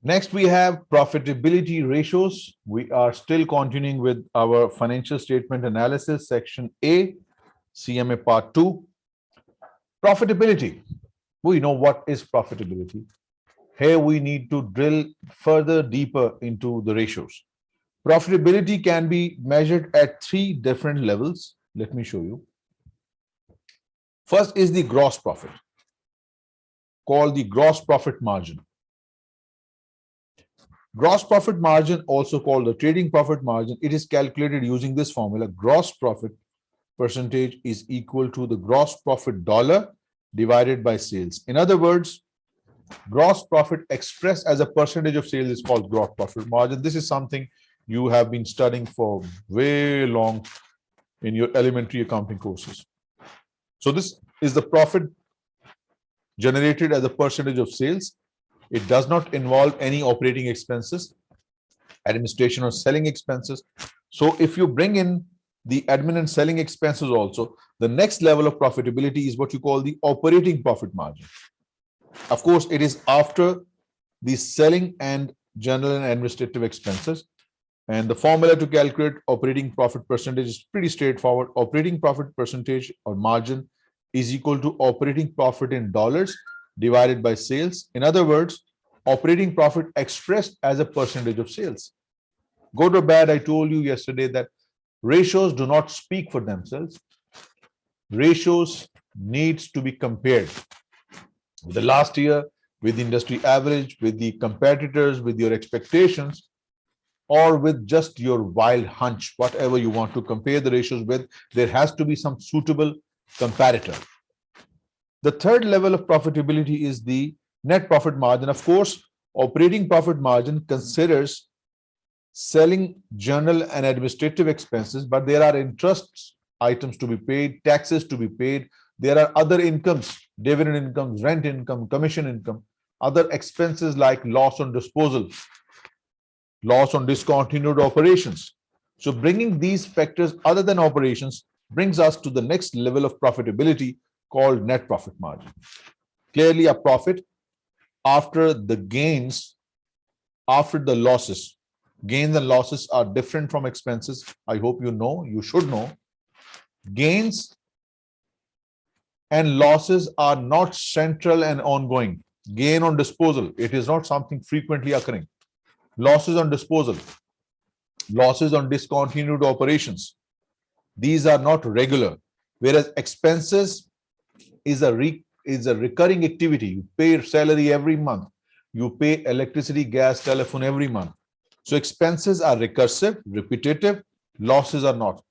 Next, we have profitability ratios. We are still continuing with our financial statement analysis, section A, CMA part 2. Profitability. We know what is profitability. Here we need to drill further deeper into the ratios. Profitability can be measured at three different levels. Let me show you. First is the gross profit, called the gross profit margin. Gross profit margin, also called the trading profit margin, it is calculated using this formula. Gross profit percentage is equal to the gross profit dollar divided by sales. In other words, gross profit expressed as a percentage of sales is called gross profit margin. This is something you have been studying for way long in your elementary accounting courses. So this is the profit generated as a percentage of sales. It does not involve any operating expenses, administration or selling expenses. So if you bring in the admin and selling expenses also, the next level of profitability is what you call the operating profit margin. Of course, it is after the selling and general and administrative expenses. And the formula to calculate operating profit percentage is pretty straightforward. Operating profit percentage or margin is equal to operating profit in dollars divided by sales. In other words, operating profit expressed as a percentage of sales. Good or bad, I told you yesterday that ratios do not speak for themselves. Ratios needs to be compared with the last year, with the industry average, with the competitors, with your expectations, or with just your wild hunch, whatever you want to compare the ratios with, there has to be some suitable comparator. The third level of profitability is the net profit margin. Of course, operating profit margin considers selling, general and administrative expenses, but there are interest items to be paid, taxes to be paid. There are other incomes, dividend incomes, rent income, commission income, other expenses like loss on disposal, loss on discontinued operations. So bringing these factors other than operations brings us to the next level of profitability called net profit margin. Clearly a profit after the gains, after the losses. Gains and losses are different from expenses. I hope you know, you should know. Gains and losses are not central and ongoing. Gain on disposal, it is not something frequently occurring. Losses on disposal, losses on discontinued operations, these are not regular. Whereas expenses is a recurring activity. You pay salary every month. You pay electricity, gas, telephone every month. So expenses are recursive, repetitive. Losses are not.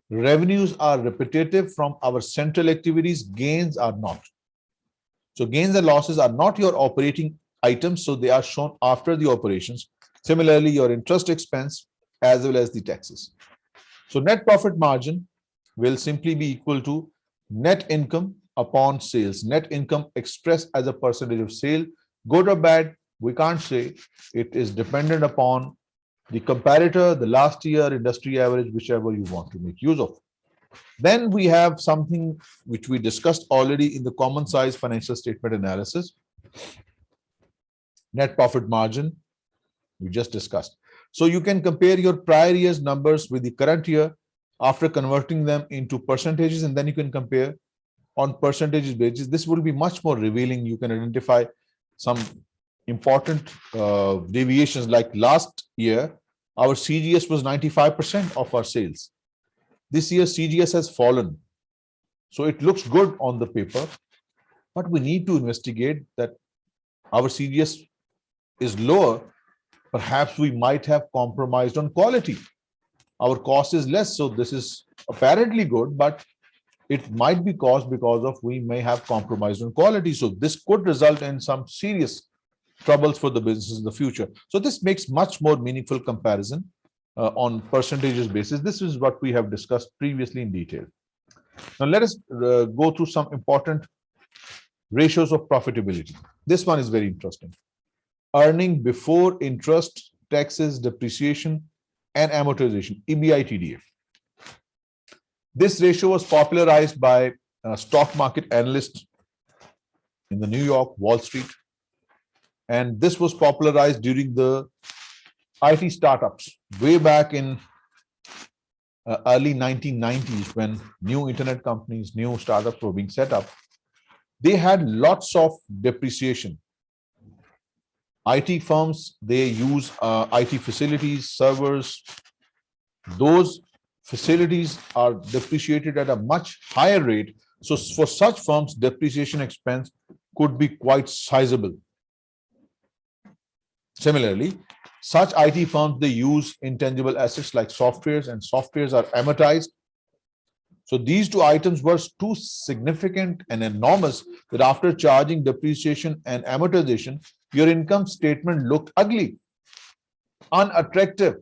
Revenues are repetitive from our central activities. Gains are not. So gains and losses are not your operating items. So they are shown after the operations. Similarly, your interest expense as well as the taxes. So net profit margin will simply be equal to net income upon sales. Net income expressed as a percentage of sale. Good or bad, we can't say. It is dependent upon the comparator, the last year, industry average, whichever you want to make use of. Then we have something which we discussed already in the common size financial statement analysis. Net profit margin, we just discussed. So you can compare your prior year's numbers with the current year after converting them into percentages, and then you can compare on percentages basis. This will be much more revealing. You can identify some important deviations. Like last year, our CGS was 95% of our sales. This year, CGS has fallen. So it looks good on the paper, but we need to investigate that our CGS is lower. Perhaps we might have compromised on quality. Our cost is less, so this is apparently good, but it might be caused because of we may have compromised on quality. So this could result in some serious troubles for the business in the future. So this makes much more meaningful comparison on percentages basis. This is what we have discussed previously in detail. Now let us go through some important ratios of profitability. This one is very interesting. Earning before interest, taxes, depreciation, and amortization, EBITDA. This ratio was popularized by stock market analysts in the New York, Wall Street. And this was popularized during the IT startups way back in early 1990s, when new internet companies, new startups were being set up. They had lots of depreciation. IT firms, they use IT facilities, servers. Those facilities are depreciated at a much higher rate. So for such firms, depreciation expense could be quite sizable. Similarly, such IT firms, they use intangible assets like softwares, and softwares are amortized. So these two items were too significant and enormous that after charging depreciation and amortization, your income statement looked ugly, unattractive.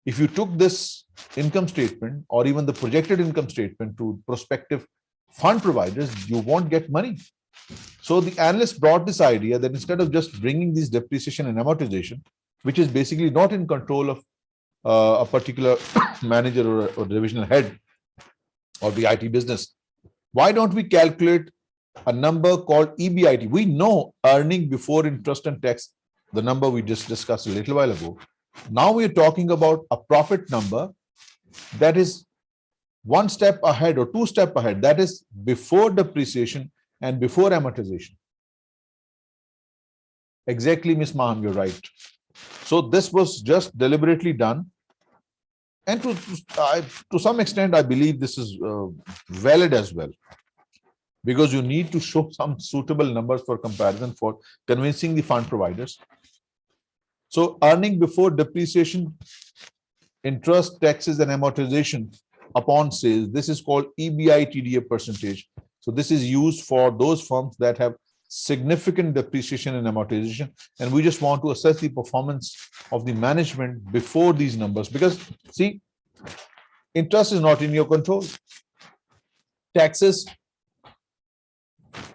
If you took this income statement or even the projected income statement to prospective fund providers, you won't get money. So the analyst brought this idea that instead of just bringing these depreciation and amortization, which is basically not in control of a particular manager or divisional head of the IT business, why don't we calculate a number called EBIT? We know earning before interest and tax, the number we just discussed a little while ago. Now we're talking about a profit number that is one step ahead or two steps ahead, that is before depreciation and before amortization. Exactly, Ms. Maham, you're right. So this was just deliberately done. And to some extent, I believe this is valid as well, because you need to show some suitable numbers for comparison for convincing the fund providers. So earning before depreciation, interest, taxes, and amortization upon sales, this is called EBITDA percentage. So this is used for those firms that have significant depreciation and amortization, and we just want to assess the performance of the management before these numbers, because see, interest is not in your control, taxes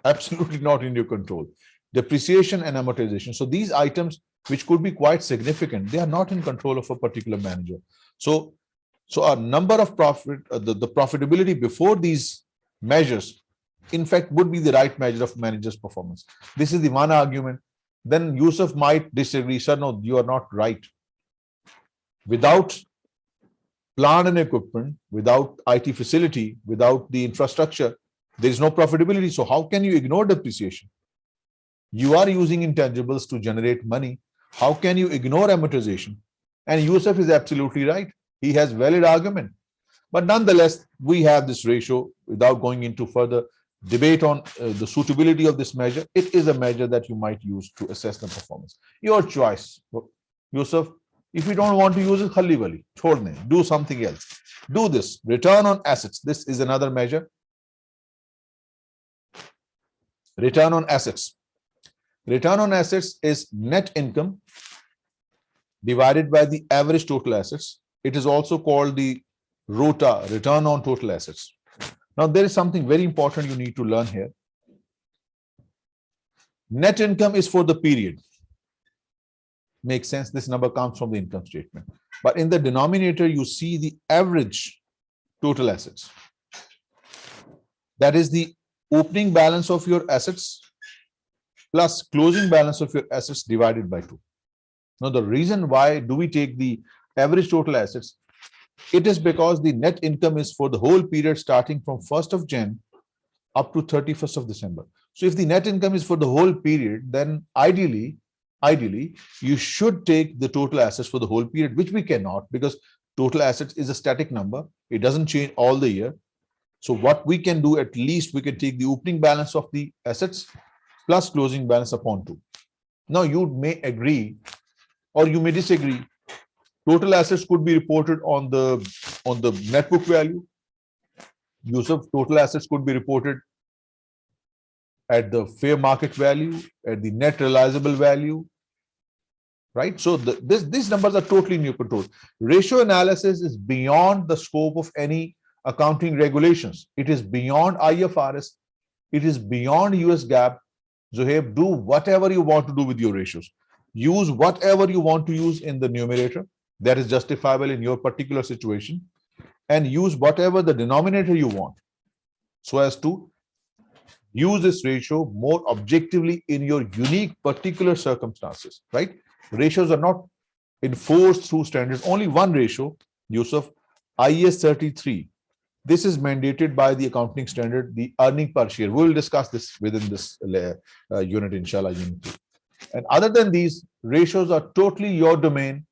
absolutely not in your control, depreciation and amortization. So these items, which could be quite significant, they are not in control of a particular manager. So a number of profit, the profitability before these measures, in fact, would be the right measure of manager's performance. This is the one argument. Then Yusuf might disagree. Sir, no, you are not right. Without plant and equipment, without IT facility, without the infrastructure, there is no profitability. So how can you ignore depreciation? You are using intangibles to generate money. How can you ignore amortization? And Yusuf is absolutely right. He has valid argument. But nonetheless, we have this ratio. Without going into further debate on the suitability of this measure, it is a measure that you might use to assess the performance. Your choice, Yusuf. If you don't want to use it, khalli wali, chhodne, do something else. Do this. Return on assets. This is another measure. Return on assets. Return on assets is net income divided by the average total assets. It is also called the ROTA, return on total assets. Now, there is something very important you need to learn here. Net income is for the period. Makes sense. This number comes from the income statement. But in the denominator, you see the average total assets. That is the opening balance of your assets plus closing balance of your assets divided by 2. Now, the reason why do we take the average total assets? It is because the net income is for the whole period starting from 1st of Jan up to 31st of December. So if the net income is for the whole period, then ideally, you should take the total assets for the whole period, which we cannot, because total assets is a static number. It doesn't change all the year. So what we can do, at least we can take the opening balance of the assets plus closing balance upon 2. Now you may agree or you may disagree. Total assets could be reported on the net book value. Yusuf, total assets could be reported at the fair market value, at the net realizable value, right? So these numbers are totally in your control. Ratio analysis is beyond the scope of any accounting regulations. It is beyond IFRS. It is beyond US GAAP. Zohaib, do whatever you want to do with your ratios. Use whatever you want to use in the numerator that is justifiable in your particular situation, and use whatever the denominator you want so as to Use this ratio more objectively in your unique particular circumstances, right? Ratios are not enforced through standards. Only one ratio, Yusuf, IAS 33. This is mandated by the accounting standard, the earning per share. We will discuss this within this unit, inshallah. Unit 2. And other than these, ratios are totally your domain.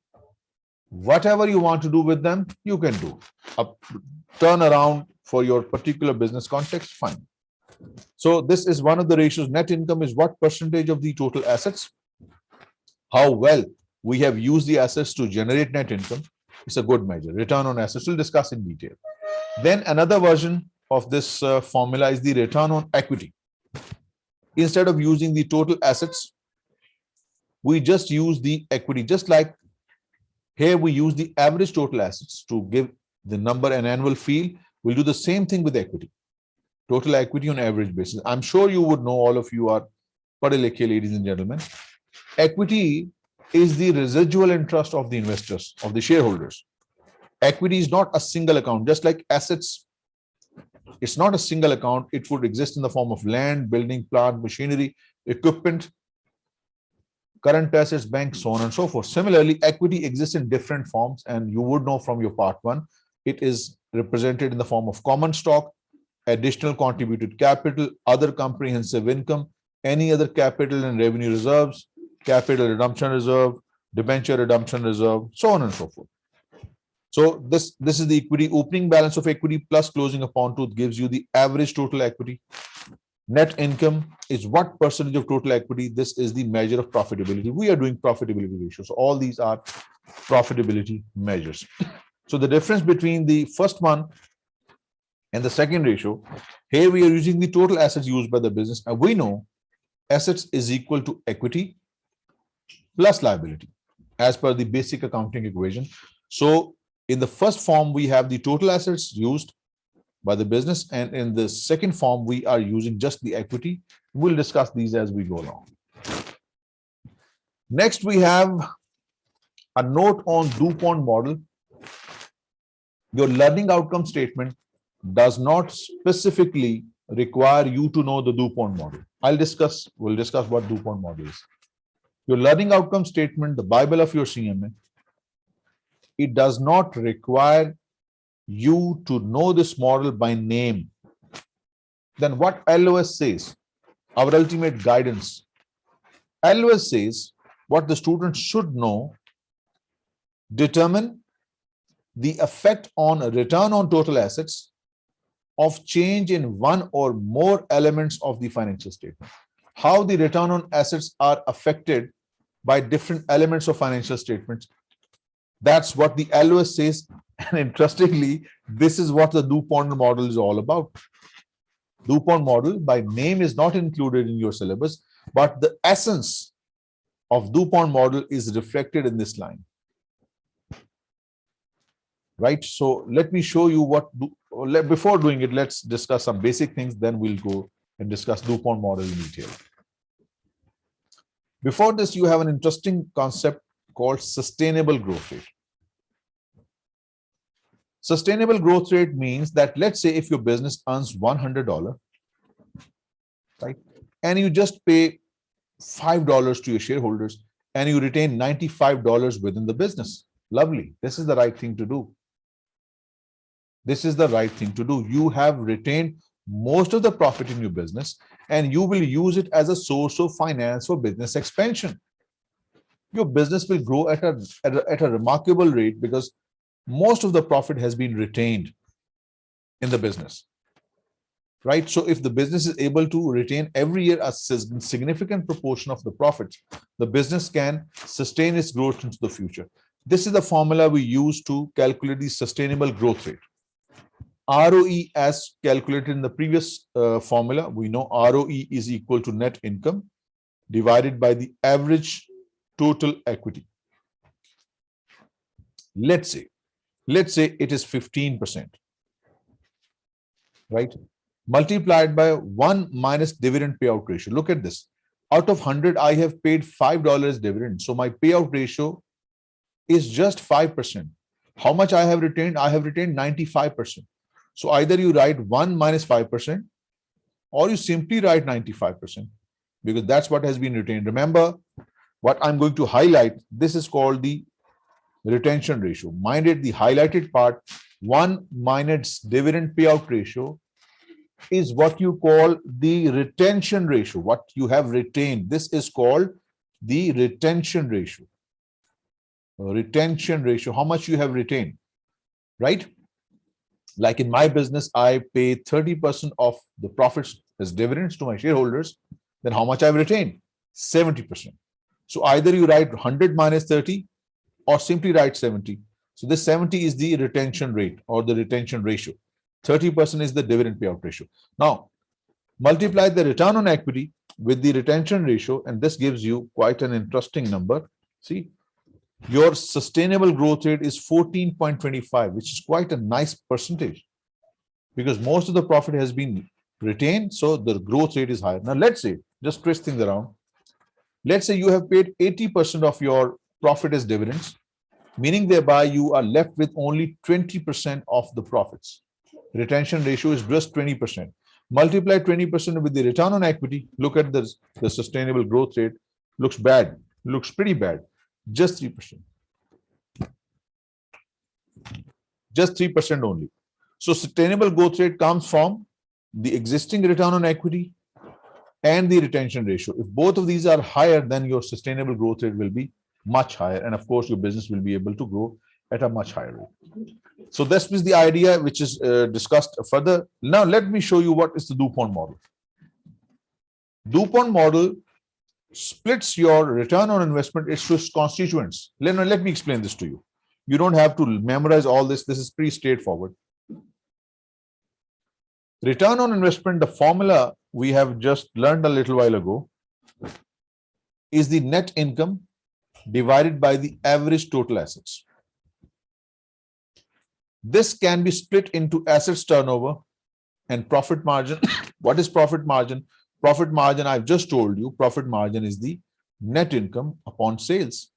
Whatever you want to do with them, you can do. A turnaround for your particular business context, fine. So this is one of the ratios. Net income is what percentage of the total assets. How well we have used the assets to generate net income. It's a good measure. Return on assets, we'll discuss in detail. Then another version of this formula is the return on equity. Instead of using the total assets, we just use the equity. Just like here we use the average total assets to give the number an annual feel. We'll do the same thing with equity. Total equity on average basis. I'm sure you would know, all of you are padhe likhe, ladies and gentlemen. Equity is the residual interest of the investors, of the shareholders. Equity is not a single account, just like assets. It's not a single account. It would exist in the form of land, building, plant, machinery, equipment, current assets, bank, so on and so forth. Similarly, equity exists in different forms, and you would know from your part 1, it is represented in the form of common stock, additional contributed capital, other comprehensive income, any other capital and revenue reserves, capital redemption reserve, debenture redemption reserve, so on and so forth. So this is the equity. Opening balance of equity plus closing upon tooth gives you the average total equity. Net income is what percentage of total equity. This is the measure of profitability. We are doing profitability ratios. So all these are profitability measures. So the difference between the first one and the second ratio, here we are using the total assets used by the business. And we know assets is equal to equity plus liability as per the basic accounting equation. So in the first form, we have the total assets used by the business, and in the second form, we are using just the equity. We'll discuss these as we go along. Next, we have a note on DuPont model. Your learning outcome statement does not specifically require you to know the DuPont model. We'll discuss what DuPont model is. Your learning outcome statement, the Bible of your CMA, it does not require you to know this model by name. Then what LOS says, our ultimate guidance, LOS says what the student should know: determine the effect on return on total assets of change in one or more elements of the financial statement. How the return on assets are affected by different elements of financial statements. That's what the LOS says. And interestingly, this is what the DuPont model is all about. DuPont model by name is not included in your syllabus, but the essence of DuPont model is reflected in this line. Right? So let me show you what, before doing it, let's discuss some basic things, then we'll go and discuss DuPont model in detail. Before this, you have an interesting concept called sustainable growth rate. Sustainable growth rate means that, let's say if your business earns $100, right, and you just pay $5 to your shareholders and you retain $95 within the business. Lovely. This is the right thing to do. This is the right thing to do. You have retained most of the profit in your business and you will use it as a source of finance for business expansion. Your business will grow at a remarkable rate because most of the profit has been retained in the business, right? So if the business is able to retain every year a significant proportion of the profits, the business can sustain its growth into the future. This is the formula we use to calculate the sustainable growth rate. ROE, as calculated in the previous formula, we know ROE is equal to net income divided by the average total equity. Let's say it is 15%, right? Multiplied by 1 minus dividend payout ratio. Look at this. Out of 100, I have paid $5 dividend. So my payout ratio is just 5%. How much I have retained? I have retained 95%. So either you write 1 minus 5% or you simply write 95% because that's what has been retained. Remember what I'm going to highlight. This is called the retention ratio. Mind it, the highlighted part, 1 minus dividend payout ratio, is what you call the retention ratio. What you have retained. This is called the retention ratio. Retention ratio, how much you have retained, right? Like in my business, I pay 30% of the profits as dividends to my shareholders. Then how much I've retained? 70%. So either you write 100 minus 30 or simply write 70. So this 70 is the retention rate or the retention ratio. 30% is the dividend payout ratio. Now, multiply the return on equity with the retention ratio, and this gives you quite an interesting number. See, your sustainable growth rate is 14.25, which is quite a nice percentage because most of the profit has been retained, so the growth rate is higher. Now, let's say, just twist things around. Let's say you have paid 80% of your profit as dividends, meaning thereby you are left with only 20% of the profits. Retention ratio is just 20%. Multiply 20% with the return on equity. Look at the sustainable growth rate. Looks bad. Looks pretty bad. Just 3%. Just 3% only. So sustainable growth rate comes from the existing return on equity and the retention ratio. If both of these are higher, then your sustainable growth rate will be much higher. And of course, your business will be able to grow at a much higher rate. So this is the idea which is discussed further. Now, let me show you what is the DuPont model. DuPont model splits your return on investment into its constituents. Let me explain this to you. You don't have to memorize all this. This is pretty straightforward. Return on investment, the formula we have just learned a little while ago, is the net income divided by the average total assets. This can be split into assets turnover and profit margin. What is profit margin? Profit margin, I've just told you, profit margin is the net income upon sales.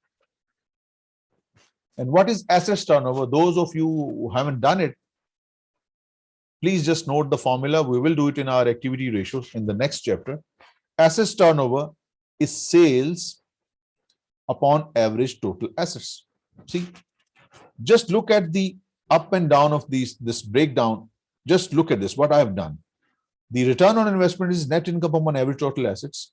And what is assets turnover? Those of you who haven't done it, please just note the formula. We will do it in our activity ratios in the next chapter. Assets turnover is sales upon average total assets. See, just look at the up and down of this breakdown. Just look at this, what I have done. The return on investment is net income upon average total assets.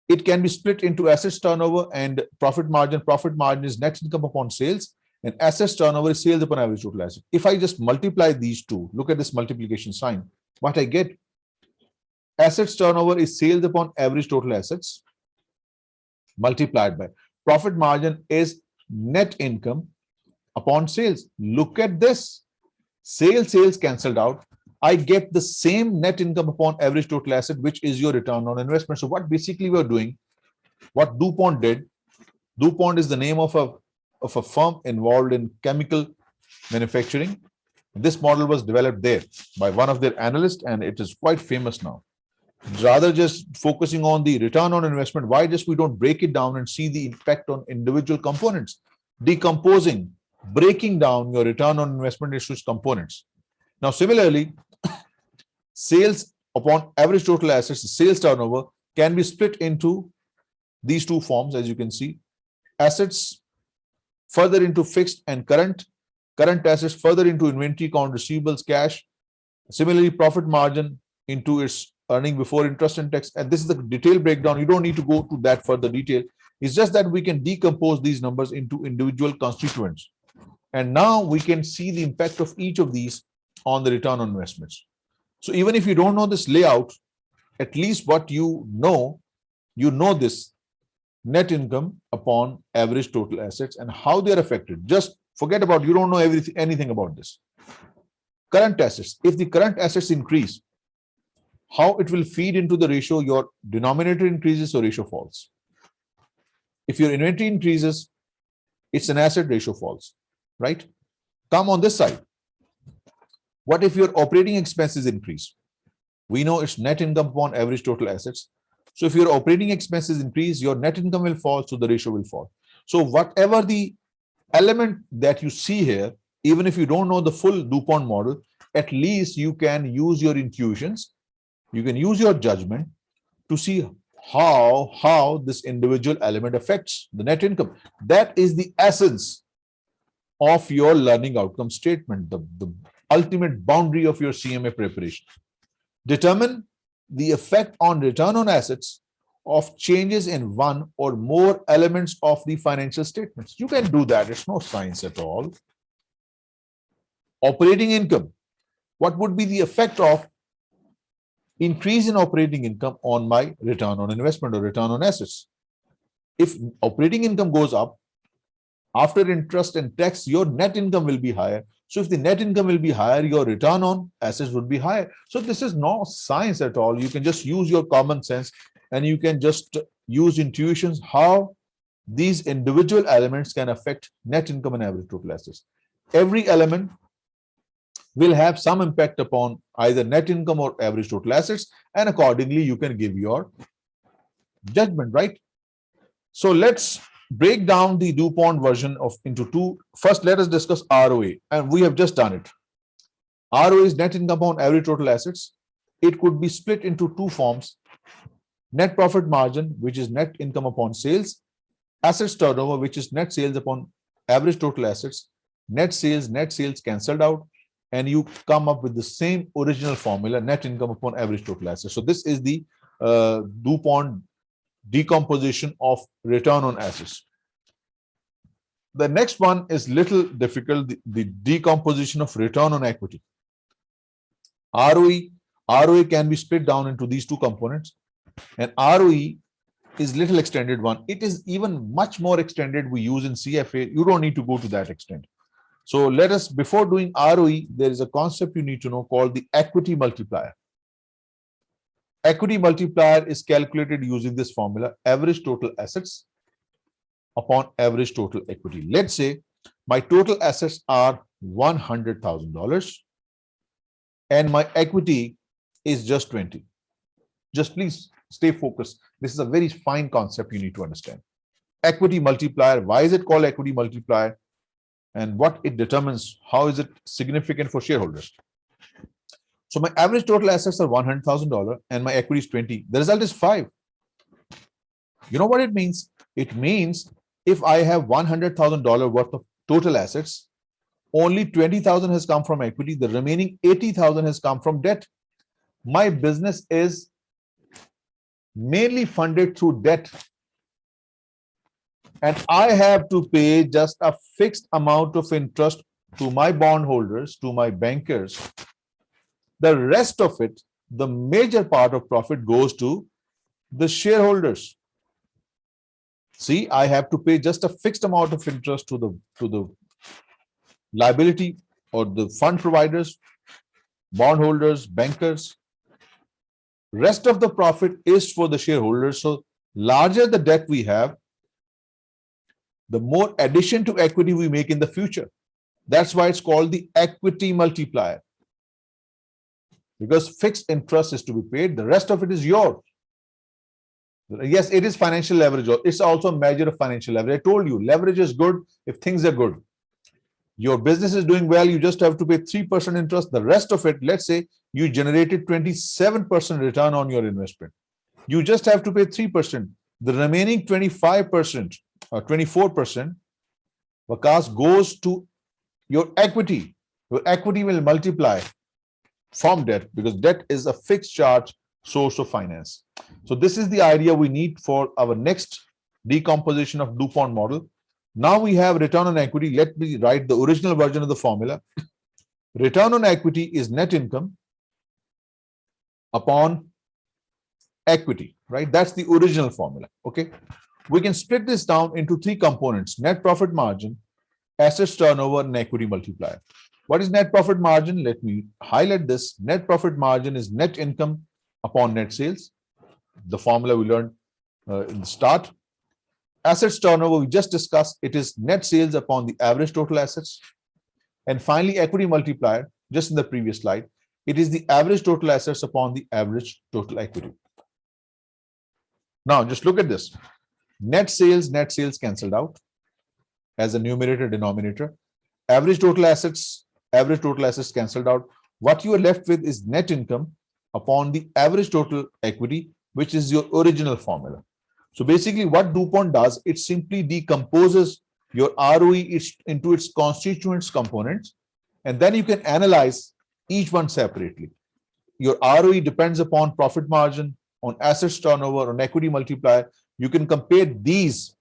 It can be split into assets turnover and profit margin. Profit margin is net income upon sales, and assets turnover is sales upon average total assets. If I just multiply these two, look at this multiplication sign, what I get, assets turnover is sales upon average total assets multiplied by profit margin is net income upon sales. Look at this, sales cancelled out. I get the same net income upon average total asset, which is your return on investment. So what basically we're doing, what DuPont did, DuPont is the name of a firm involved in chemical manufacturing. This model was developed there by one of their analysts, and it is quite famous now. Rather just focusing on the return on investment, why just we don't break it down and see the impact on individual components, decomposing, breaking down your return on investment into its components. Now, similarly, sales upon average total assets, sales turnover, can be split into these two forms, as you can see. Assets further into fixed and current assets further into inventory, account receivables, cash. Similarly, profit margin into its earning before interest and tax. And this is the detailed breakdown. You don't need to go to that further detail. It's just that we can decompose these numbers into individual constituents. And now we can see the impact of each of these on the return on investments. So even if you don't know this layout, at least what you know this net income upon average total assets and how they are affected. Just forget about, you don't know anything about this. Current assets. If the current assets increase, how it will feed into the ratio, your denominator increases, so ratio falls. If your inventory increases, it's an asset, ratio falls, right? Come on this side. What if your operating expenses increase? We know it's net income upon average total assets. So if your operating expenses increase, your net income will fall, so the ratio will fall. So whatever the element that you see here, even if you don't know the full DuPont model, at least you can use your intuitions You can use your judgment to see how this individual element affects the net income. That is the essence of your learning outcome statement, the ultimate boundary of your CMA preparation. Determine the effect on return on assets of changes in one or more elements of the financial statements. You can do that. It's no science at all. Operating income. What would be the effect of increase in operating income on my return on investment or return on assets? If operating income goes up, after interest and tax, your net income will be higher. So if the net income will be higher, your return on assets would be higher. So this is no science at all. You can just use your common sense and you can just use intuitions how these individual elements can affect net income and average total assets. Every element will have some impact upon either net income or average total assets, and accordingly you can give your judgment, right? So let's break down the DuPont version of into two. First, let us discuss ROA, and we have just done it. ROA is net income upon average total assets. It could be split into two forms: net profit margin, which is net income upon sales; assets turnover, which is net sales upon average total assets. Net sales cancelled out, and you come up with the same original formula, net income upon average total assets. So this is the DuPont decomposition of return on assets. The next one is little difficult, the decomposition of return on equity. ROE can be split down into these two components, and ROE is little extended one. It is even much more extended we use in CFA. You don't need to go to that extent. So let us, before doing ROE, there is a concept you need to know called the equity multiplier. Equity multiplier is calculated using this formula: average total assets upon average total equity. Let's say my total assets are $100,000 and my equity is just 20. Just please stay focused. This is a very fine concept you need to understand. Equity multiplier. Why is it called equity multiplier? And what it determines, how is it significant for shareholders? So my average total assets are $100,000 and my equity is 20. The result is 5. You know what it means? It means if I have $100,000 worth of total assets, only 20,000 has come from equity. The remaining 80,000 has come from debt. My business is mainly funded through debt, and I have to pay just a fixed amount of interest to my bondholders, to my bankers. The rest of it, the major part of profit, goes to the shareholders. See, I have to pay just a fixed amount of interest to the liability or the fund providers, bondholders, bankers. Rest of the profit is for the shareholders. So larger the debt we have, the more addition to equity we make in the future. That's why it's called the equity multiplier. Because fixed interest is to be paid, the rest of it is yours. Yes, it is financial leverage. It's also a measure of financial leverage. I told you, leverage is good if things are good. Your business is doing well, you just have to pay 3% interest. The rest of it, let's say you generated 27% return on your investment. You just have to pay 3%. The remaining 25% or 24%, Vikas, goes to your equity. Your equity will multiply from debt, because debt is a fixed charge source of finance. So this is the idea we need for our next decomposition of DuPont model. Now we have return on equity. Let me write the original version of the formula. Return on equity is net income upon equity, right? That's the original formula. Okay. We can split this down into three components: net profit margin, assets turnover, and equity multiplier. What is net profit margin? Let me highlight this. Net profit margin is net income upon net sales. The formula we learned in the start. Assets turnover, we just discussed. It is net sales upon the average total assets. And finally, equity multiplier, just in the previous slide, it is the average total assets upon the average total equity. Now, just look at this. Net sales cancelled out as a numerator denominator. Average total assets cancelled out. What you are left with is net income upon the average total equity, which is your original formula. So basically what DuPont does, it simply decomposes your ROE into its constituents components, and then you can analyze each one separately. Your ROE depends upon profit margin, on assets turnover, on equity multiplier. You can compare these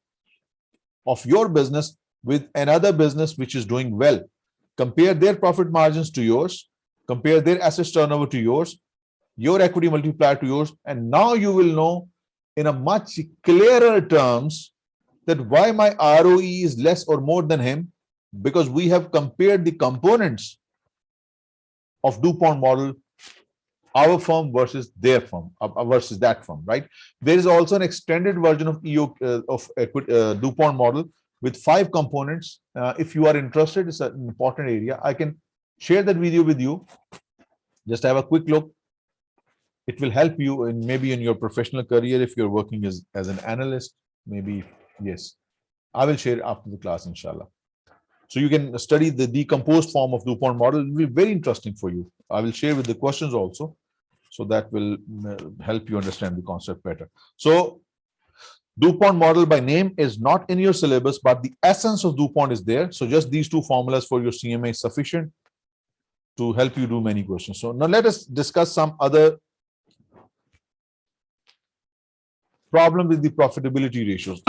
of your business with another business which is doing well. Compare their profit margins to yours, compare their assets turnover to yours, your equity multiplier to yours, and now you will know in a much clearer terms that why my ROE is less or more than him, because we have compared the components of DuPont model, our firm versus their firm, versus that firm, right? There is also an extended version of DuPont model with 5 components. If you are interested, it's an important area. I can share that video with you. Just have a quick look. It will help you in maybe in your professional career if you're working as an analyst. Maybe, yes. I will share after the class, inshallah. So you can study the decomposed form of DuPont model. It will be very interesting for you. I will share with the questions also. So that will help you understand the concept better. So DuPont model by name is not in your syllabus, but the essence of DuPont is there. So just these 2 formulas for your CMA is sufficient to help you do many questions. So now let us discuss some other problem with the profitability ratios,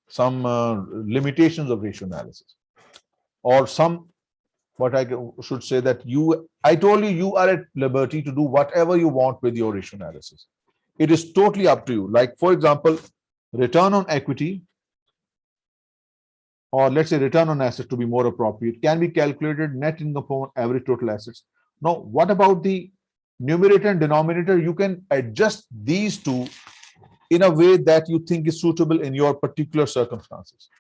some limitations of ratio analysis, or some, what I should say that I told you, you are at liberty to do whatever you want with your ratio analysis. It is totally up to you. Like, for example, return on equity, or let's say return on assets to be more appropriate, can be calculated net income upon average total assets. Now, what about the numerator and denominator? You can adjust these 2 in a way that you think is suitable in your particular circumstances,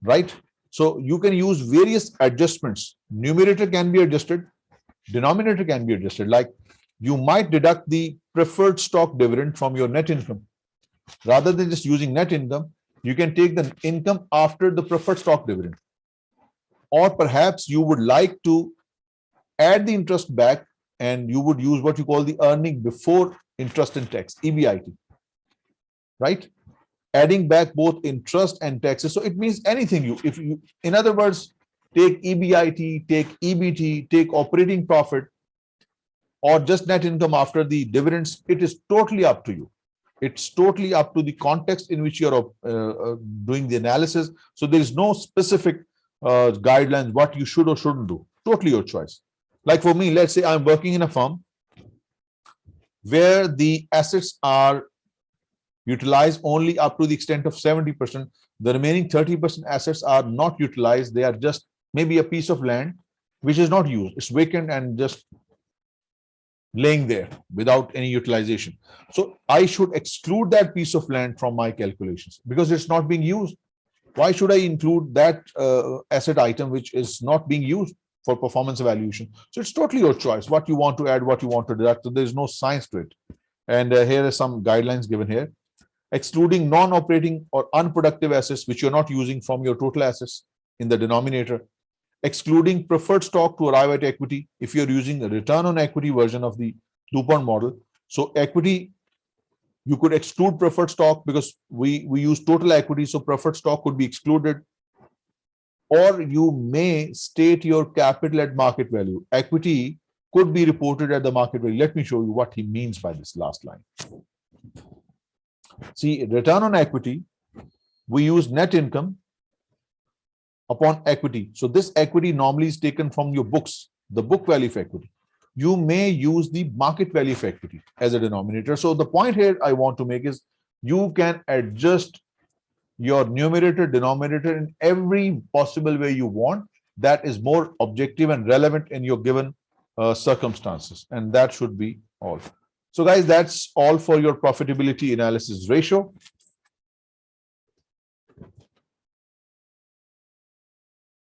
right? So you can use various adjustments. Numerator can be adjusted, denominator can be adjusted. Like, you might deduct the preferred stock dividend from your net income. Rather than just using net income, you can take the income after the preferred stock dividend. Or perhaps you would like to add the interest back, and you would use what you call the earning before interest and tax, EBIT, right? Adding back both interest and taxes. So it means anything in other words, take EBIT, take EBT, take operating profit, or just net income after the dividends. It is totally up to you. It's totally up to the context in which you're doing the analysis. So there is no specific guidelines what you should or shouldn't do. Totally your choice. Like for me, let's say I'm working in a firm where the assets are utilized only up to the extent of 70%. The remaining 30% assets are not utilized. They are just maybe a piece of land which is not used. It's vacant and just laying there without any utilization. So I should exclude that piece of land from my calculations because it's not being used. Why should I include that asset item which is not being used for performance evaluation? So it's totally your choice what you want to add, what you want to deduct. So there's no science to it. And here are some guidelines given here. Excluding non-operating or unproductive assets which you're not using from your total assets in the denominator. Excluding preferred stock to arrive at equity if you're using a return on equity version of the DuPont model. So equity, you could exclude preferred stock because we use total equity, so preferred stock could be excluded. Or you may state your capital at market value. Equity could be reported at the market value. Let me show you what he means by this last line. See, return on equity, we use net income upon equity. So this equity normally is taken from your books, the book value of equity. You may use the market value of equity as a denominator. So the point here I want to make is you can adjust your numerator, denominator in every possible way you want. That is more objective and relevant in your given circumstances. And that should be all. So guys, that's all for your profitability analysis ratio.